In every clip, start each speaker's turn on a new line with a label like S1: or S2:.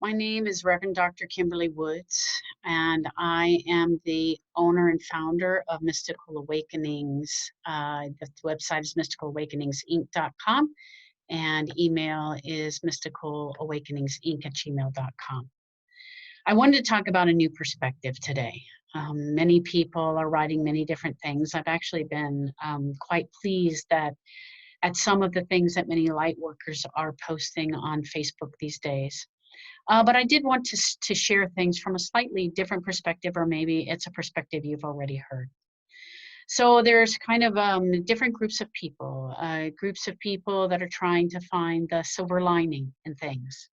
S1: My name is Reverend Dr. Kimberlee Woods, and I am the owner and founder of Mystical Awakenings. The website is mysticalawakeningsinc.com, and email is mysticalawakeningsinc@gmail.com. I wanted to talk about a new perspective today. Many people are writing many different things. I've actually been quite pleased that at some of the things that many light workers are posting on Facebook these days. But I did want to share things from a slightly different perspective, or maybe it's a perspective you've already heard. So there's kind of different groups of people that are trying to find the silver lining in things.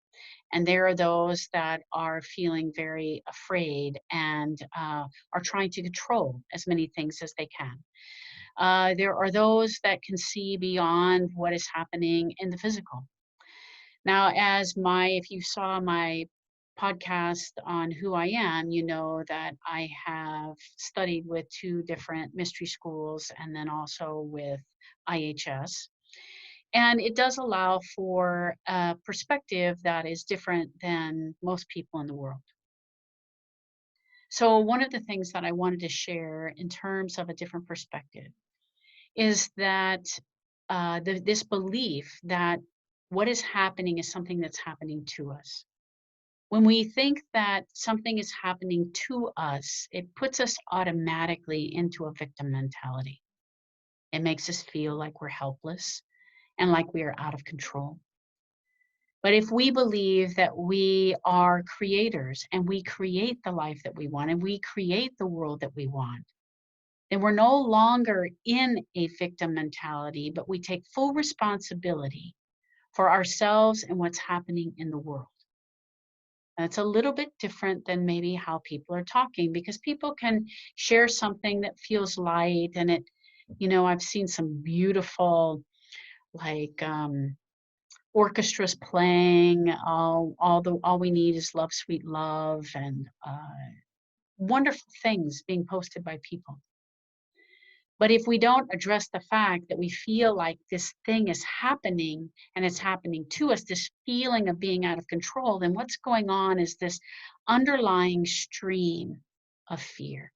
S1: And there are those that are feeling very afraid and are trying to control as many things as they can. There are those that can see beyond what is happening in the physical. Now, if you saw my podcast on who I am, you know that I have studied with two different mystery schools and then also with IHS. And it does allow for a perspective that is different than most people in the world. So one of the things that I wanted to share in terms of a different perspective is that this belief that what is happening is something that's happening to us. When we think that something is happening to us, it puts us automatically into a victim mentality. It makes us feel like we're helpless and like we are out of control. But if we believe that we are creators and we create the life that we want and we create the world that we want, then we're no longer in a victim mentality, but we take full responsibility for ourselves and what's happening in the world. That's a little bit different than maybe how people are talking, because people can share something that feels light and I've seen some beautiful like orchestras playing, all we need is love, sweet love, and wonderful things being posted by people. But if we don't address the fact that we feel like this thing is happening and it's happening to us, this feeling of being out of control, then what's going on is this underlying stream of fear.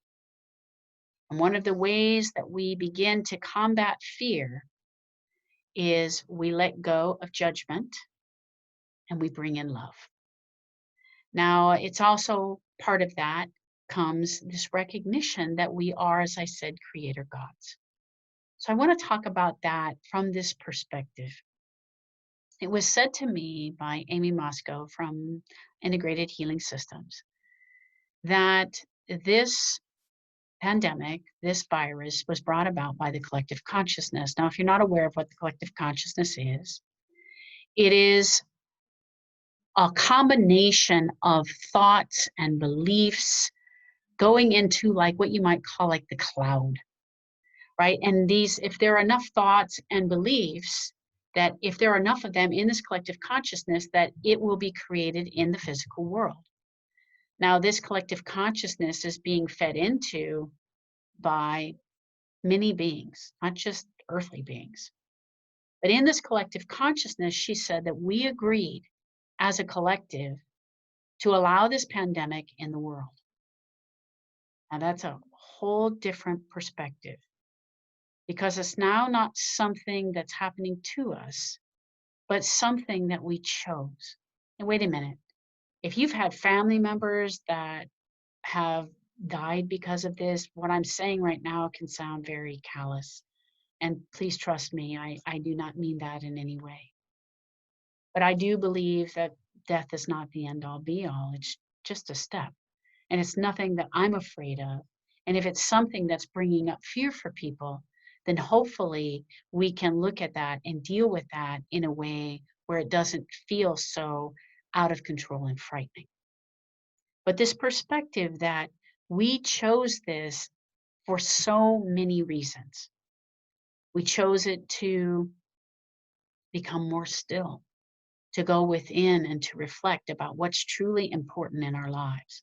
S1: And one of the ways that we begin to combat fear is we let go of judgment and we bring in love. Now, it's also part of that comes this recognition that we are, as I said, creator gods. So I want to talk about that from this perspective. It was said to me by Amy Moscow from Integrated Healing Systems that this pandemic, this virus, was brought about by the collective consciousness. Now, if you're not aware of what the collective consciousness is, it is a combination of thoughts and beliefs going into like what you might call like the cloud, right? And if there are enough thoughts and beliefs, that if there are enough of them in this collective consciousness, that it will be created in the physical world. Now, this collective consciousness is being fed into by many beings, not just earthly beings. But in this collective consciousness, she said that we agreed as a collective to allow this pandemic in the world. Now, that's a whole different perspective, because it's now not something that's happening to us, but something that we chose. And wait a minute, if you've had family members that have died because of this, what I'm saying right now can sound very callous. And please trust me, I do not mean that in any way. But I do believe that death is not the end all be all. It's just a step. And it's nothing that I'm afraid of. And if it's something that's bringing up fear for people, then hopefully we can look at that and deal with that in a way where it doesn't feel so out of control and frightening. But this perspective that we chose this for so many reasons. We chose it to become more still, to go within and to reflect about what's truly important in our lives.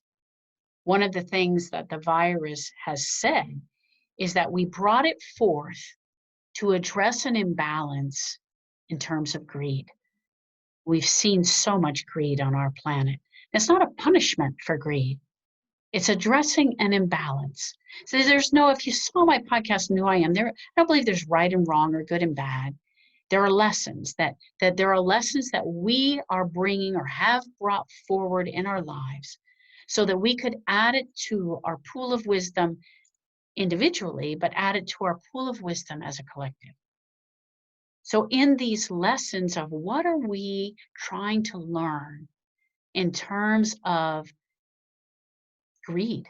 S1: One of the things that the virus has said is that we brought it forth to address an imbalance in terms of greed. We've seen so much greed on our planet. It's not a punishment for greed. It's addressing an imbalance. So there's no, if you saw my podcast, knew I am there. I don't believe there's right and wrong or good and bad. There are lessons that there are lessons that we are bringing or have brought forward in our lives so that we could add it to our pool of wisdom individually, but add it to our pool of wisdom as a collective. So in these lessons of what are we trying to learn in terms of greed,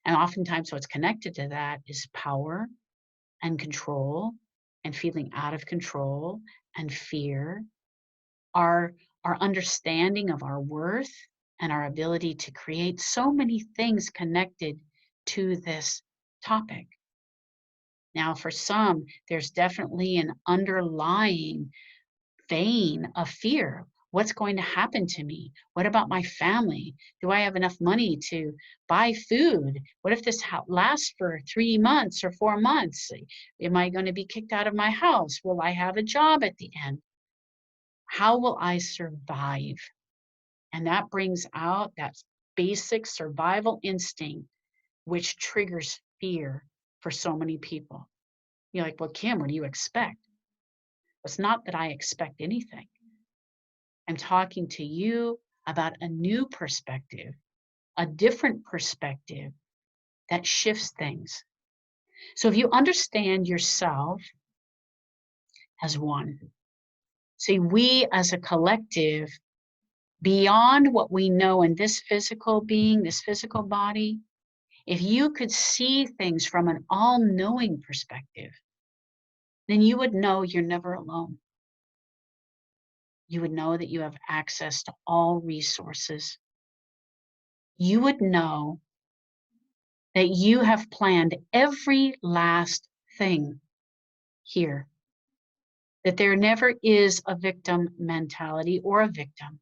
S1: and oftentimes what's connected to that is power and control and feeling out of control and fear, our understanding of our worth and our ability to create, so many things connected to this topic. Now, for some, there's definitely an underlying vein of fear. What's going to happen to me? What about my family? Do I have enough money to buy food? What if this lasts for 3 months or 4 months? Am I going to be kicked out of my house? Will I have a job at the end? How will I survive? And that brings out that basic survival instinct, which triggers fear for so many people. You're like, well, Kim, what do you expect? It's not that I expect anything. I'm talking to you about a new perspective, a different perspective that shifts things. So if you understand yourself as one, see, we as a collective, beyond what we know in this physical being, this physical body, if you could see things from an all-knowing perspective, then you would know you're never alone. You would know that you have access to all resources. You would know that you have planned every last thing here, that there never is a victim mentality or a victim,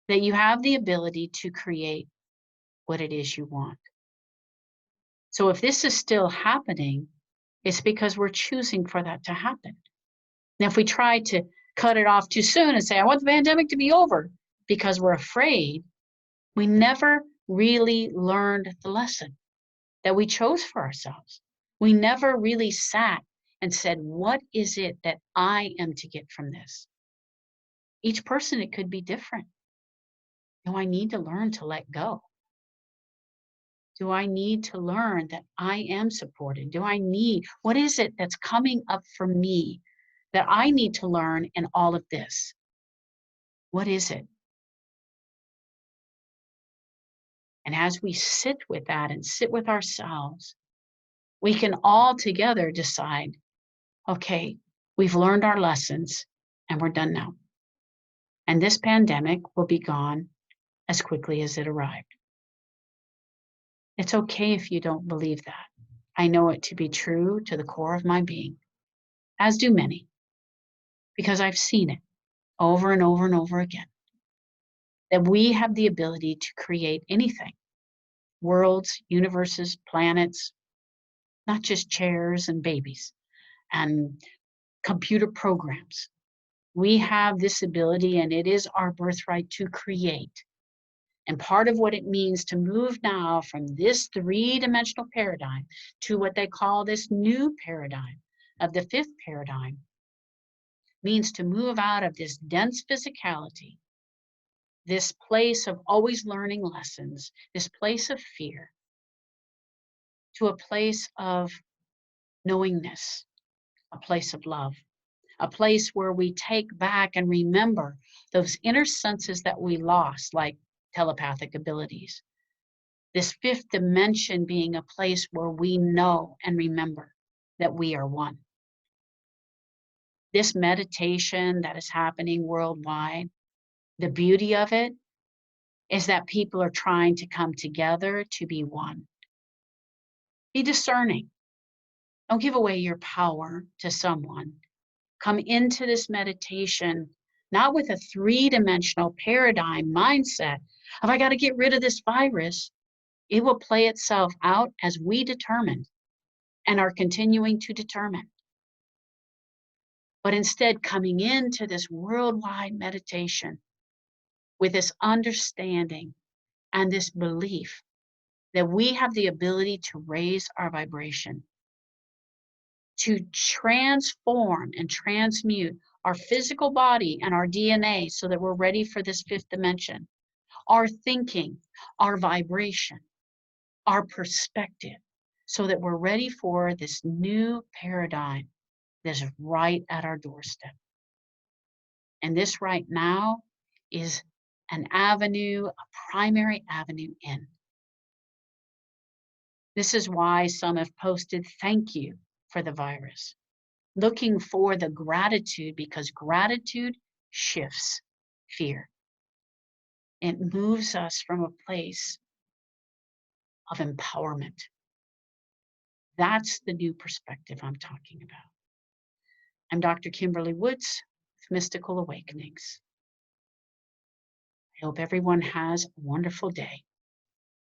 S1: that you have the ability to create what it is you want. So if this is still happening, it's because we're choosing for that to happen. Now, if we try to cut it off too soon and say, I want the pandemic to be over because we're afraid, we never really learned the lesson that we chose for ourselves. We never really sat and said, what is it that I am to get from this? Each person, it could be different. Do I need to learn to let go? Do I need to learn that I am supported? What is it that's coming up for me that I need to learn in all of this? What is it? And as we sit with that and sit with ourselves, we can all together decide, okay, we've learned our lessons and we're done now. And this pandemic will be gone as quickly as it arrived. It's okay if you don't believe that. I know it to be true to the core of my being, as do many, because I've seen it over and over and over again, that we have the ability to create anything, worlds, universes, planets, not just chairs and babies and computer programs. We have this ability, and it is our birthright to create. And part of what it means to move now from this three-dimensional paradigm to what they call this new paradigm of the fifth paradigm means to move out of this dense physicality, this place of always learning lessons, this place of fear, to a place of knowingness, a place of love, a place where we take back and remember those inner senses that we lost, like telepathic abilities. This fifth dimension being a place where we know and remember that we are one. This meditation that is happening worldwide, the beauty of it is that people are trying to come together to be one. Be discerning. Don't give away your power to someone. Come into this meditation not with a three-dimensional paradigm mindset of, I got to get rid of this virus. It will play itself out as we determined and are continuing to determine. But instead, coming into this worldwide meditation with this understanding and this belief that we have the ability to raise our vibration, to transform and transmute our physical body and our DNA so that we're ready for this fifth dimension, our thinking, our vibration, our perspective, so that we're ready for this new paradigm that's right at our doorstep. And this right now is an avenue, a primary avenue in. This is why some have posted thank you for the virus, looking for the gratitude, because gratitude shifts fear. It moves us from a place of empowerment. That's the new perspective I'm talking about. I'm Dr. Kimberlee Woods with Mystical Awakenings. I hope everyone has a wonderful day.